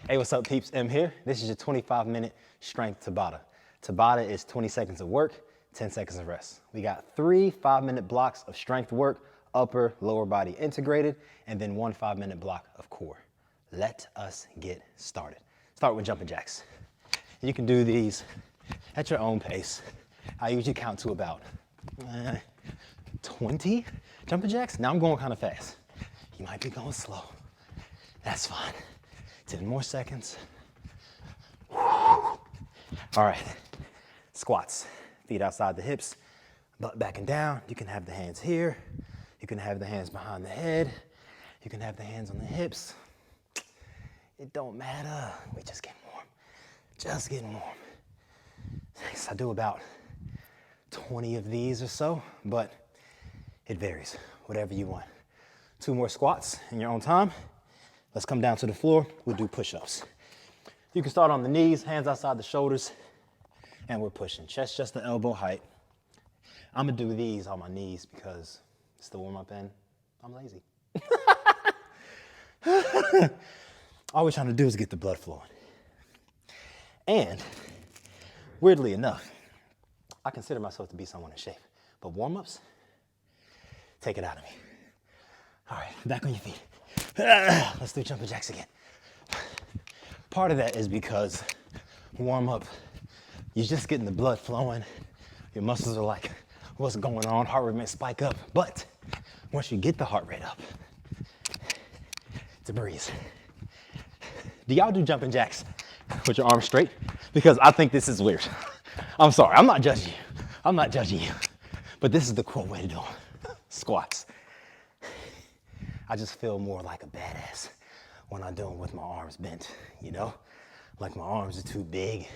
Hey, what's up, peeps? M here. This is your 25-minute strength Tabata. Tabata is 20 seconds of work, 10 seconds of rest. We got 3 5-minute blocks of strength work, upper, lower body integrated, and then 1 5-minute block of core. Let us get started. Start with jumping jacks. You can do these at your own pace. I usually count to about 20 jumping jacks. Now I'm going kind of fast. You might be going slow. That's fine. 10 more seconds. All right, squats. Feet outside the hips, butt back and down. You can have the hands here. You can have the hands behind the head. You can have the hands on the hips. It don't matter. We just get warm. Just getting warm. I do about 20 of these or so, but it varies, whatever you want. 2 more squats in your own time. Let's come down to the floor. We'll do push-ups. You can start on the knees, hands outside the shoulders, and we're pushing. Chest just to elbow height. I'm gonna do these on my knees because it's the warm-up and I'm lazy. All we're trying to do is get the blood flowing. And weirdly enough, I consider myself to be someone in shape, but warm-ups, take it out of me. All right, back on your feet. Let's do jumping jacks again. Part of that is because warm-up, you're just getting the blood flowing. Your muscles are like, what's going on? Heart rate may spike up. But once you get the heart rate up, it's a breeze. Do y'all do jumping jacks with your arms straight? Because I think this is weird. I'm sorry, I'm not judging you. I'm not judging you. But this is the cool way to do them. Squats. I just feel more like a badass when I do them with my arms bent, you know? Like my arms are too big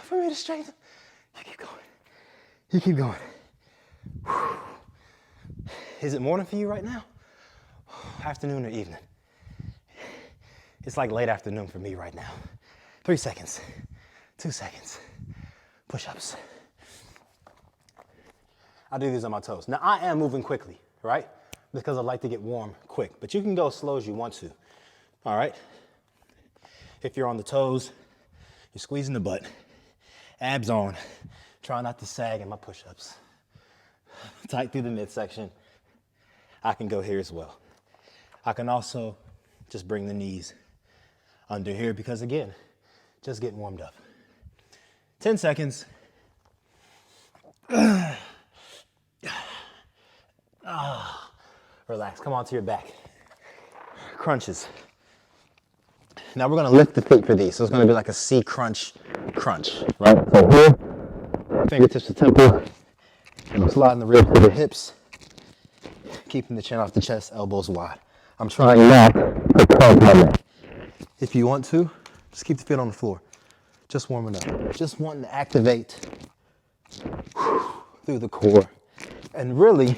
for me to straighten. You keep going. You keep going. Is it morning for you right now? Afternoon or evening? It's like late afternoon for me right now. 3 seconds, 2 seconds, push-ups. I do these on my toes. Now I am moving quickly, right? Because I like to get warm quick, but you can go as slow as you want to, all right? If you're on the toes, you're squeezing the butt, abs on, try not to sag in my push-ups. Tight through the midsection. I can go here as well. I can also just bring the knees under here because again, just getting warmed up. 10 seconds. Relax, come onto your back. Crunches. Now we're gonna lift the feet for these. So it's gonna be like a C crunch, right? So here, fingertips to temple, and I'm sliding the ribs to the hips, keeping the chin off the chest, elbows wide. I'm trying not to crank my neck. If you want to, just keep the feet on the floor. Just warming up. Just wanting to activate through the core. And really,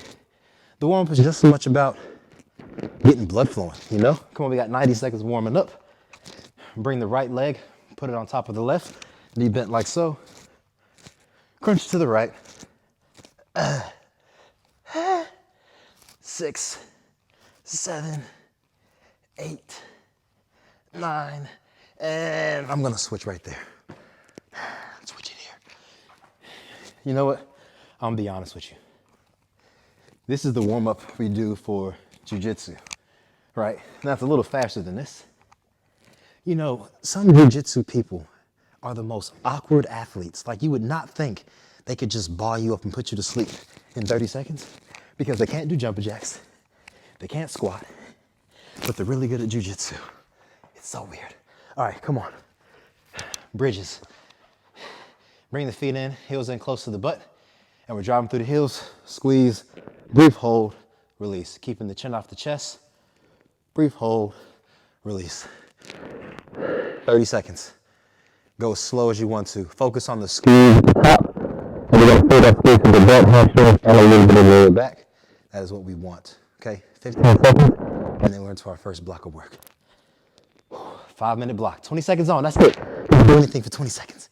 the warm-up is just as much about getting blood flowing, you know? Come on, we got 90 seconds warming up. Bring the right leg, put it on top of the left, knee bent like so. Crunch to the right. 6, 7, 8, 9, and I'm gonna switch right there. Switch it here. You know what? I'm gonna be honest with you. This is the warm-up we do for jiu-jitsu, right? Now it's a little faster than this. You know, some jiu-jitsu people are the most awkward athletes. Like you would not think they could just ball you up and put you to sleep in 30 seconds because they can't do jumping jacks. They can't squat, but they're really good at jiu-jitsu. It's so weird. All right, come on. Bridges. Bring the feet in, heels in close to the butt, and we're driving through the heels. Squeeze, brief hold, release. Keeping the chin off the chest. Brief hold, release. 30 seconds. Go as slow as you want to. Focus on the squeeze at the top. And we're gonna feel that squeeze to the butt, hamstrings, and a little bit of lower back. That is what we want. Okay, 15 seconds, and then we're into our first block of work. 5-minute block, 20 seconds on, that's it. Don't do anything for 20 seconds.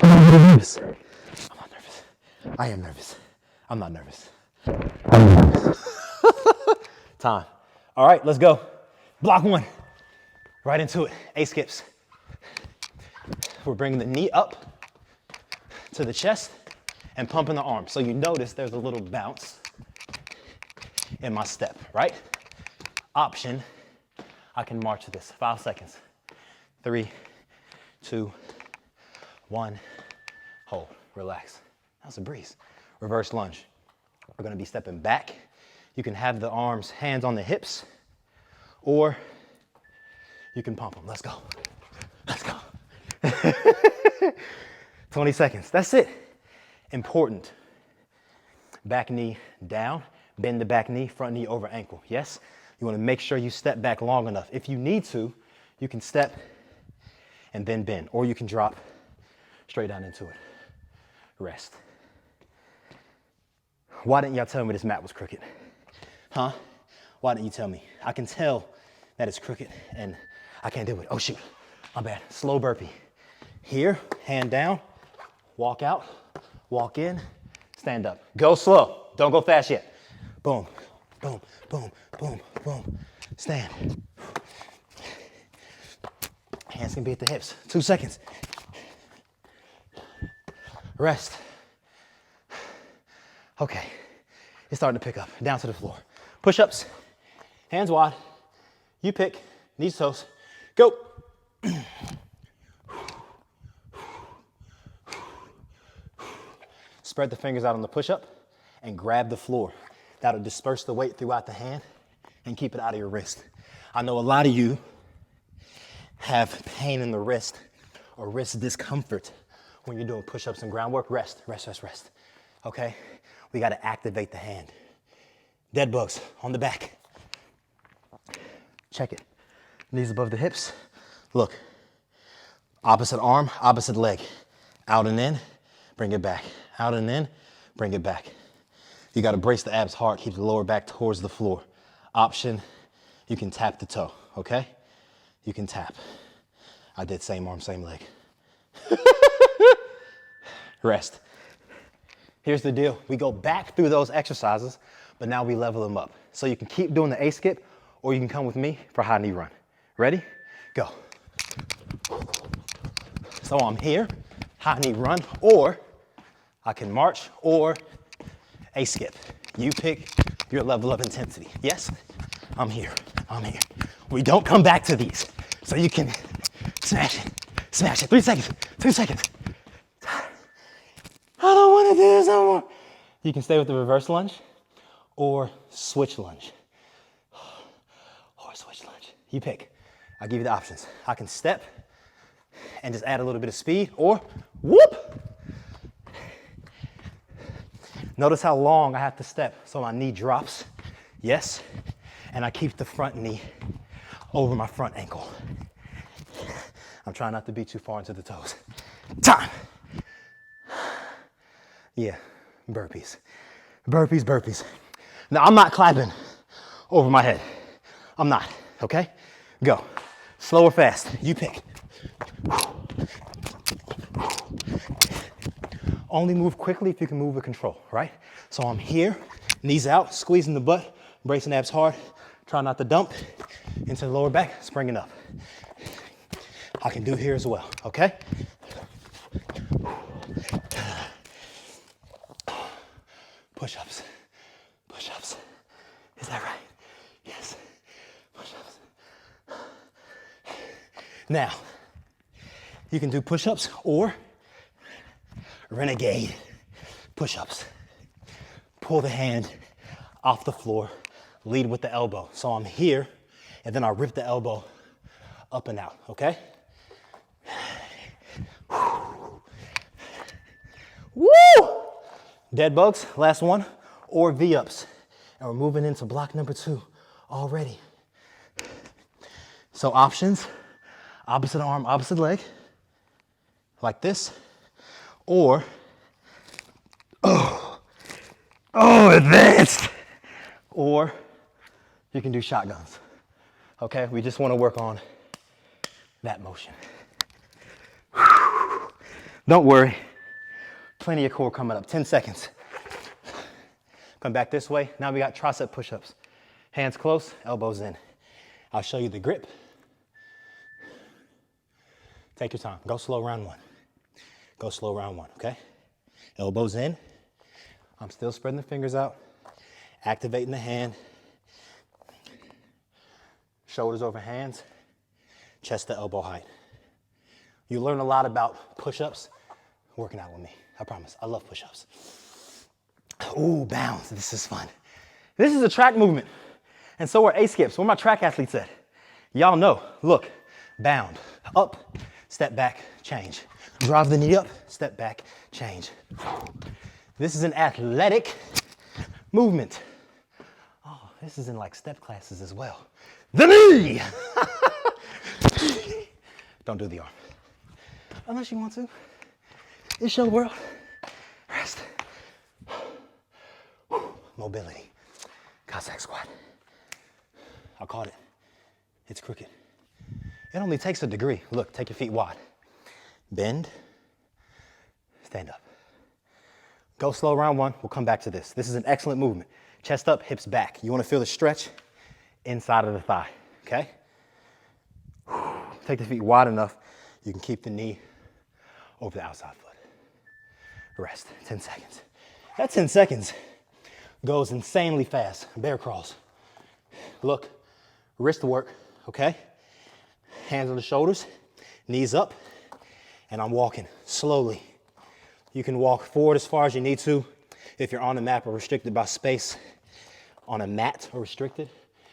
I'm not nervous. I'm not nervous. I am nervous. I'm not nervous. I'm nervous. Time. All right, let's go. Block 1. Right into it, A-skips. We're bringing the knee up to the chest and pumping the arm. So you notice there's a little bounce in my step, right? Option, I can march this. 5 seconds. 3, 2, 1, hold, relax. That's a breeze. Reverse lunge. We're gonna be stepping back. You can have the arms, hands on the hips, or you can pump them. Let's go. Let's go. 20 seconds. That's it. Important. Back knee down, bend the back knee, front knee over ankle. Yes? You want to make sure you step back long enough. If you need to, you can step and then bend, or you can drop straight down into it. Rest. Why didn't y'all tell me this mat was crooked? Huh? Why didn't you tell me? I can tell that it's crooked and I can't do it. Oh shoot, my bad. Slow burpee. Here, hand down, walk out, walk in, stand up. Go slow, don't go fast yet. Boom, boom, boom, boom, boom. Stand. Hands can be at the hips. 2 seconds. Rest. Okay, it's starting to pick up. Down to the floor. Push-ups, hands wide. You pick, knees, toes. Go. Spread the fingers out on the push-up and grab the floor. That'll disperse the weight throughout the hand and keep it out of your wrist. I know a lot of you have pain in the wrist or wrist discomfort when you're doing push-ups and groundwork. Rest, rest, rest, rest. Okay? We gotta activate the hand. Dead bugs on the back. Check it. Knees above the hips. Look. Opposite arm, opposite leg. Out and in, bring it back. Out and in, bring it back. You gotta brace the abs hard, keep the lower back towards the floor. Option, you can tap the toe, okay? You can tap. I did same arm, same leg. Rest. Here's the deal. We go back through those exercises, but now we level them up. So you can keep doing the A-skip, or you can come with me for high knee run. Ready? Go. So I'm here, high knee run, or I can march, or A-skip. You pick your level of intensity. Yes? I'm here, I'm here. We don't come back to these, so you can smash it, smash it. 3 seconds, 2 seconds. I don't want to do this no more. You can stay with the reverse lunge or switch lunge. Or switch lunge. You pick. I'll give you the options. I can step and just add a little bit of speed, or whoop. Notice how long I have to step so my knee drops. Yes. And I keep the front knee over my front ankle. I'm trying not to be too far into the toes. Time. Yeah, burpees. Burpees, burpees. Now, I'm not clapping over my head. I'm not, okay? Go. Slow or fast, you pick. Only move quickly if you can move with control, right? So I'm here, knees out, squeezing the butt, bracing abs hard. Try not to dump into the lower back, springing up. I can do here as well, okay? Push-ups, push-ups. Is that right? Yes, push-ups. Now, you can do push-ups or renegade push-ups. Pull the hand off the floor, lead with the elbow. So I'm here, and then I rip the elbow up and out, okay? Woo! Dead bugs, last one, or V-ups. And we're moving into block number 2 already. So options, opposite arm, opposite leg, like this, or, advanced, or you can do shotguns. Okay, we just want to work on that motion. Don't worry, plenty of core coming up, 10 seconds. Come back this way, now we got tricep push-ups. Hands close, elbows in. I'll show you the grip, Take your time. Go slow round one. Go slow round one, okay? Elbows in. I'm still spreading the fingers out. Activating the hand. Shoulders over hands. Chest to elbow height. You learn a lot about push-ups working out with me. I promise. I love push-ups. Ooh, bounce. This is fun. This is a track movement. And so are A-skips. Where my track athletes at? Y'all know. Look. Bound. Up. Step back. Change. Drive the knee up. Step back. Change. This is an athletic movement. Oh, this is in like step classes as well. The knee! Don't do the arm. Unless you want to. It's your world. Rest. Mobility. Cossack squat. I caught it. It's crooked. It only takes a degree. Look, take your feet wide. Bend. Stand up. Go slow round one. We'll come back to this. This is an excellent movement. Chest up, hips back. You want to feel the stretch inside of the thigh, okay? Take the feet wide enough. You can keep the knee over the outside foot. Rest, 10 seconds. That 10 seconds goes insanely fast. Bear crawls. Look, wrist work, okay? Hands on the shoulders, knees up, and I'm walking slowly. You can walk forward as far as you need to. If you're on a map or restricted by space, on a mat or restricted,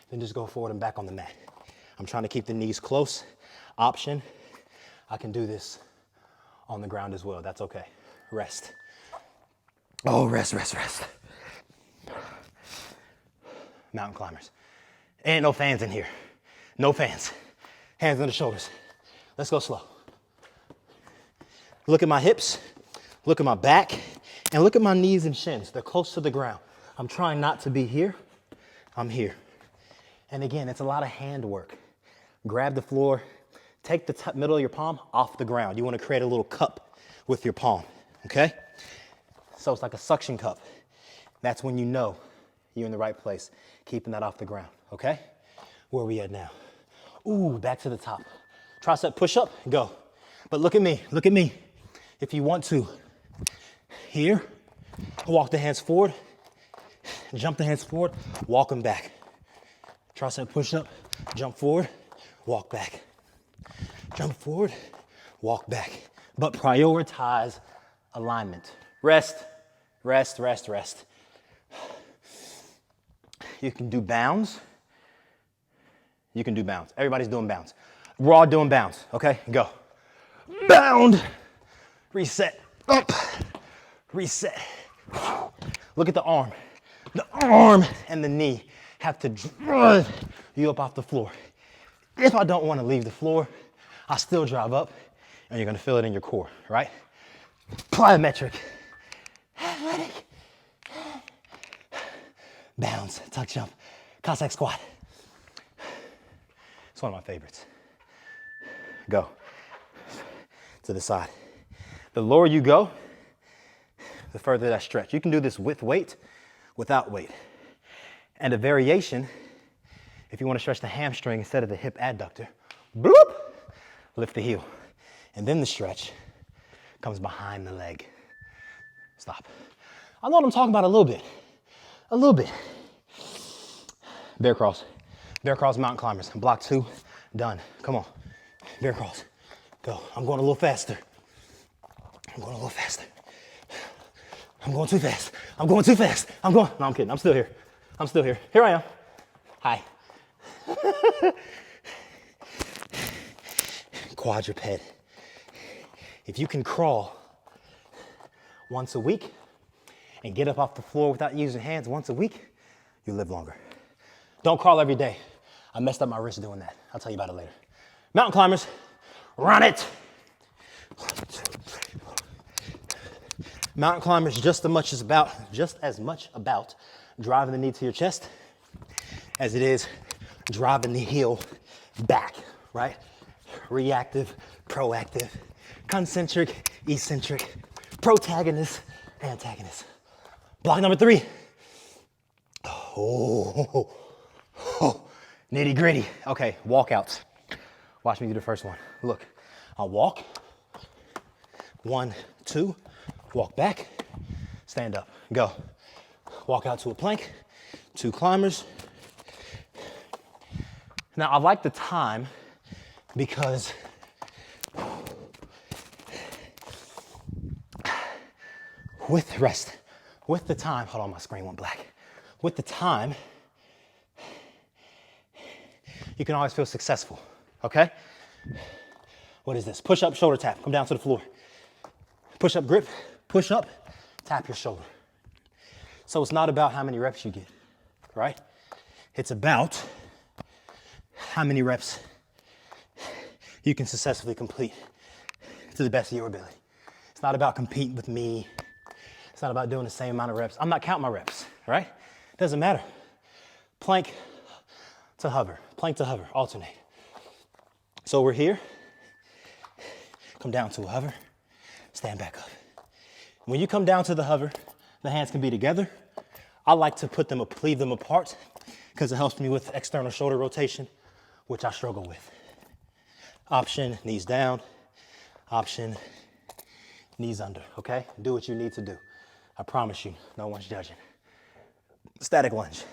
then just go forward and back on the mat. I'm trying to keep the knees close. Option, I can do this on the ground as well. That's okay. Rest. Oh, rest, rest, rest. Mountain climbers. Ain't no fans in here. No fans. Hands on the shoulders. Let's go slow. Look at my hips. Look at my back. And look at my knees and shins. They're close to the ground. I'm trying not to be here. I'm here. And again, it's a lot of hand work. Grab the floor. Take the middle of your palm off the ground. You want to create a little cup with your palm, okay? So it's like a suction cup. That's when you know you're in the right place, keeping that off the ground, okay? Where are we at now? Ooh, back to the top. Tricep push-up, go. But look at me, look at me. If you want to, here, walk the hands forward, jump the hands forward, walk them back. Tricep push-up, jump forward, walk back. Jump forward, walk back. But prioritize alignment. Rest, rest, rest, rest. You can do bounds. You can do bounds. Everybody's doing bounds. We're all doing bounds, okay? Go. Bound. Reset. Up. Reset. Look at the arm. The arm and the knee have to drive you up off the floor. If I don't want to leave the floor, I still drive up, and you're going to feel it in your core, right? Plyometric. Athletic. Bounce, tuck jump, Cossack squat. It's one of my favorites. Go to the side. The lower you go, the further that stretch. You can do this with weight, without weight. And a variation, if you want to stretch the hamstring instead of the hip adductor, bloop, lift the heel. And then the stretch comes behind the leg. Stop. I know what I'm talking about a little bit. A little bit. Bear crawls. Bear crawls, mountain climbers. Block 2, done. Come on. Bear crawls. Go. I'm going a little faster. I'm going a little faster. I'm going too fast. I'm going too fast. I'm going. No, I'm kidding. I'm still here. I'm still here. Here I am. Hi. Quadruped. If you can crawl once a week and get up off the floor without using hands once a week, you live longer. Don't crawl every day. I messed up my wrist doing that. I'll tell you about it later. Mountain climbers, run it. Mountain climbers just as much about driving the knee to your chest as it is driving the heel back, right? Reactive, proactive, concentric, eccentric, protagonist, antagonist. Block number 3. Oh, nitty gritty. Okay, walkouts. Watch me do the first one. Look, I'll walk. 1, 2, walk back, stand up, go. Walk out to a plank, 2 climbers. Now I like the time because with the time, hold on, my screen went black. With the time, you can always feel successful, okay? What is this? Push up, shoulder tap, come down to the floor. Push up grip, push up, tap your shoulder. So it's not about how many reps you get, right? It's about how many reps you can successfully complete to the best of your ability. It's not about competing with me. It's not about doing the same amount of reps. I'm not counting my reps, right? Doesn't matter. Plank to hover, alternate. So we're here, come down to a hover, stand back up. When you come down to the hover, the hands can be together. I like to leave them apart because it helps me with external shoulder rotation, which I struggle with. Option, knees down. Option, knees under, okay? Do what you need to do. I promise you, no one's judging. Static lunge.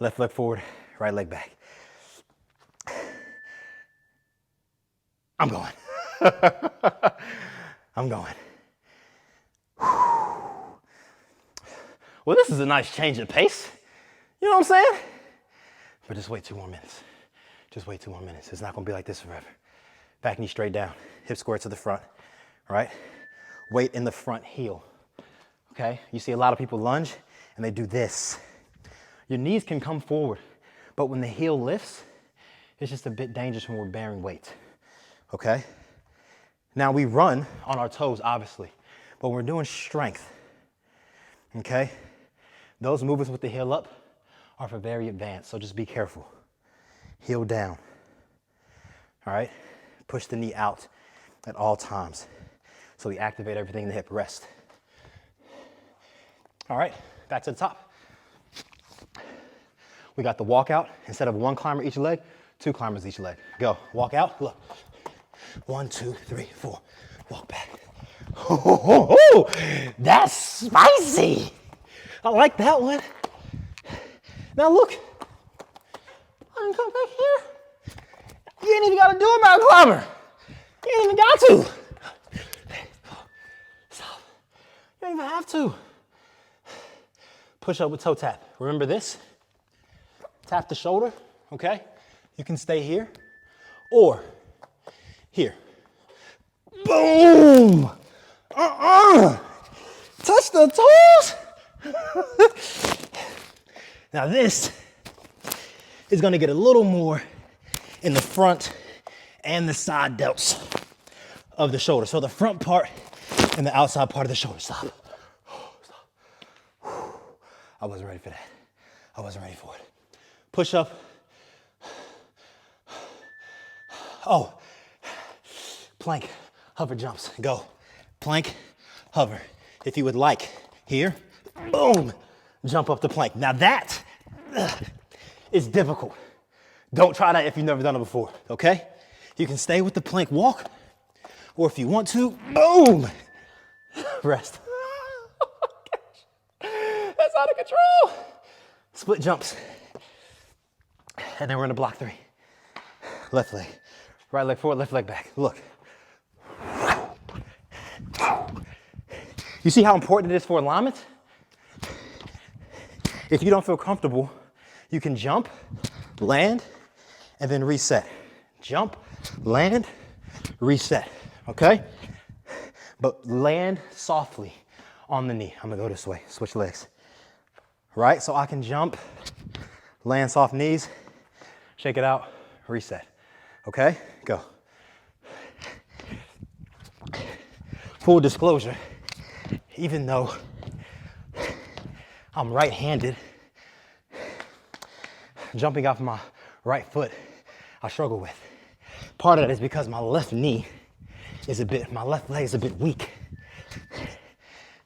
Left leg forward, right leg back. I'm going. I'm going. Well, this is a nice change of pace. You know what I'm saying? But just wait 2 more minutes. Just wait 2 more minutes. It's not gonna be like this forever. Back knee straight down, hip square to the front, right? Weight in the front heel, okay? You see a lot of people lunge and they do this. Your knees can come forward, but when the heel lifts, it's just a bit dangerous when we're bearing weight, okay? Now we run on our toes, obviously, but when we're doing strength, okay? Those movements with the heel up are for very advanced, so just be careful. Heel down, all right? Push the knee out at all times. So we activate everything in the hip, rest. All right, back to the top. We got the walkout. Instead of 1 climber each leg, 2 climbers each leg. Go, walk out, look. 1, 2, 3, 4, walk back. Oh, that's spicy. I like that one. Now look, I can come back here. You ain't even gotta do a mountain climber. You ain't even got to. Stop. You don't even have to. Push up with toe tap. Remember this? Tap the shoulder, okay? You can stay here or here. Boom! Touch the toes. Now this is gonna get a little more in the front and the side delts of the shoulder. So the front part and the outside part of the shoulder. Stop. Stop. I wasn't ready for that. I wasn't ready for it. Push up. Oh, plank, hover jumps, go. Plank, hover. If you would like, here, boom, jump up the plank. Now that is difficult. Don't try that if you've never done it before, okay? You can stay with the plank walk, or if you want to, boom, rest. Oh gosh, that's out of control. Split jumps. And then we're in a block 3. Left leg, right leg forward, left leg back. Look. You see how important it is for alignment? If you don't feel comfortable, you can jump, land, and then reset. Jump, land, reset, okay? But land softly on the knee. I'm gonna go this way, switch legs. Right, so I can jump, land soft knees, shake it out, reset. Okay, go. Full disclosure, even though I'm right-handed, jumping off my right foot, I struggle with. Part of that is because my left knee is my left leg is a bit weak.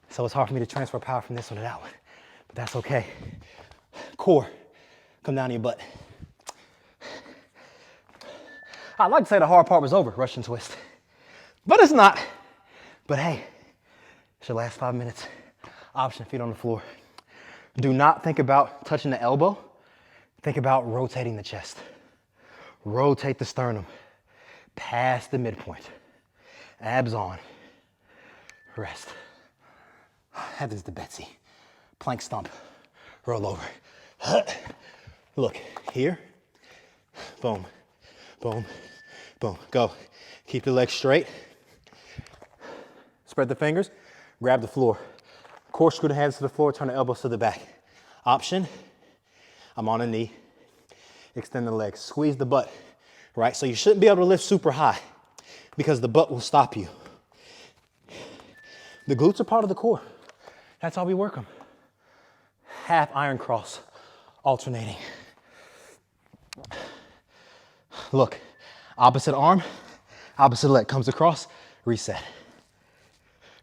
So it's hard for me to transfer power from this one to that one, but that's okay. Core, come down to your butt. I'd like to say the hard part was over, Russian twist, but it's not. But hey, it's your last 5 minutes. Option, feet on the floor. Do not think about touching the elbow. Think about rotating the chest. Rotate the sternum past the midpoint. Abs on. Rest. Heathers to Betsy. Plank stomp. Roll over. Look, here. Boom, boom, boom. Go. Keep the legs straight. Spread the fingers. Grab the floor. Corkscrew the hands to the floor. Turn the elbows to the back. Option. I'm on a knee. Extend the legs. Squeeze the butt, right? So you shouldn't be able to lift super high because the butt will stop you. The glutes are part of the core. That's how we work them. Half iron cross, alternating. Look, opposite arm, opposite leg comes across, reset,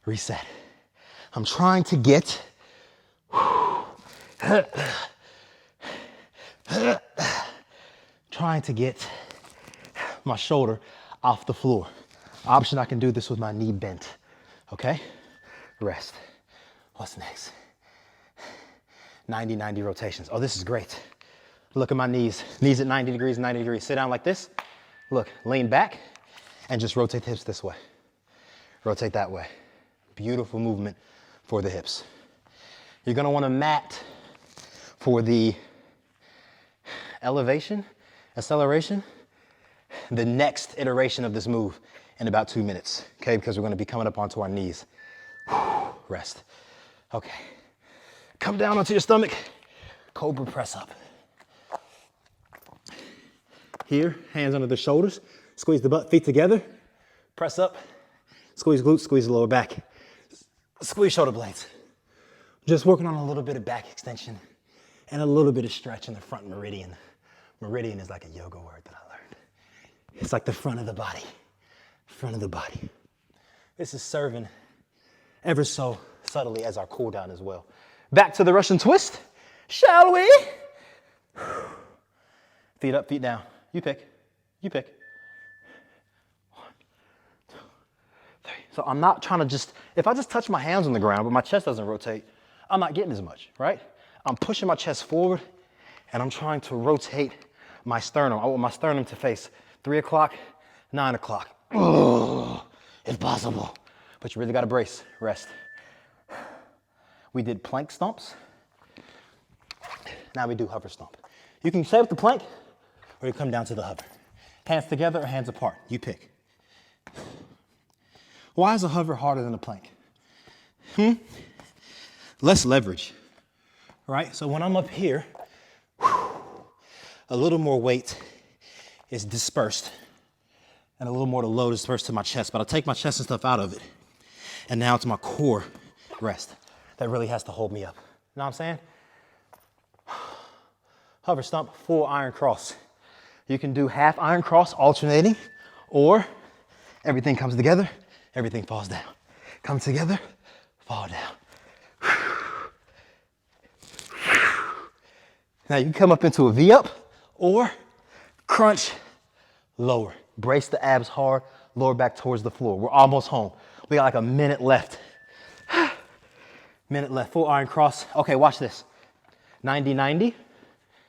reset. I'm trying to get my shoulder off the floor. Option, I can do this with my knee bent, okay? Rest. What's next? 90 rotations. Oh, this is great. Look at my knees. Knees at 90 degrees, 90 degrees. Sit down like this. Look, lean back and just rotate the hips this way. Rotate that way. Beautiful movement for the hips. You're gonna wanna mat for the elevation, acceleration, the next iteration of this move in about 2 minutes, okay? Because we're gonna be coming up onto our knees. Rest. Okay. Come down onto your stomach. Cobra press up. Here, hands under the shoulders. Squeeze the butt, feet together. Press up. Squeeze glutes, squeeze the lower back. Squeeze shoulder blades. Just working on a little bit of back extension and a little bit of stretch in the front meridian. Meridian is like a yoga word that I learned. It's like the front of the body. Front of the body. This is serving ever so subtly as our cool down as well. Back to the Russian twist, shall we? Feet up, feet down. You pick, you pick. 1, 2, 3. So I'm not trying to just, if I just touch my hands on the ground, but my chest doesn't rotate, I'm not getting as much, right? I'm pushing my chest forward and I'm trying to rotate my sternum. I want my sternum to face 3 o'clock, 9 o'clock. Oh, impossible. But you really gotta brace, rest. We did plank stomps. Now we do hover stomp. You can stay with the plank or you come down to the hover. Hands together or hands apart, you pick. Why is a hover harder than a plank? Less leverage, right? So when I'm up here, a little more weight is dispersed and a little more to load is dispersed to my chest, but I'll take my chest and stuff out of it. And now it's my core rest that really has to hold me up. You know what I'm saying? Hover stomp, full iron cross. You can do half iron cross alternating, or everything comes together, everything falls down. Come together, fall down. Now you can come up into a V up or crunch lower. Brace the abs hard, lower back towards the floor. We're almost home. We got like a minute left. Minute left, full iron cross. Okay, watch this. 90.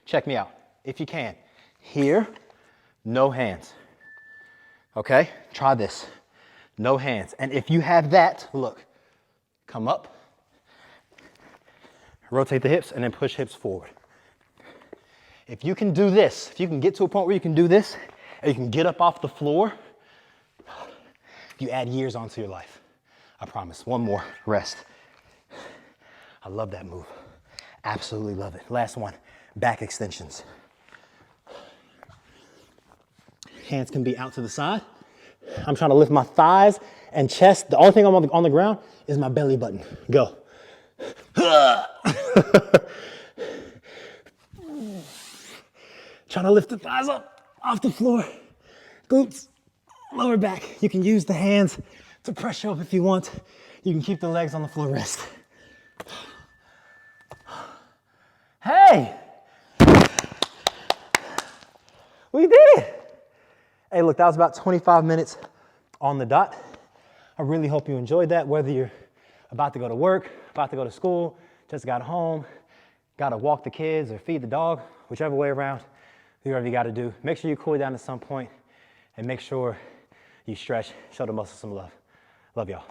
Check me out, if you can. Here, no hands. Okay, try this. No hands. And if you have that, look, come up, rotate the hips, and then push hips forward. If you can do this, if you can get to a point where you can do this, and you can get up off the floor, you add years onto your life. I promise. One more, rest. I love that move. Absolutely love it. Last one, back extensions. Hands can be out to the side. I'm trying to lift my thighs and chest. The only thing I'm on the ground is my belly button. Go. Trying to lift the thighs up off the floor. Glutes, lower back. You can use the hands to pressure up if you want. You can keep the legs on the floor, rest. Hey! We did it! Hey, look, that was about 25 minutes on the dot. I really hope you enjoyed that, whether you're about to go to work, about to go to school, just got home, got to walk the kids or feed the dog, whichever way around, do whatever you got to do. Make sure you cool down at some point and make sure you stretch, show the muscles some love. Love y'all.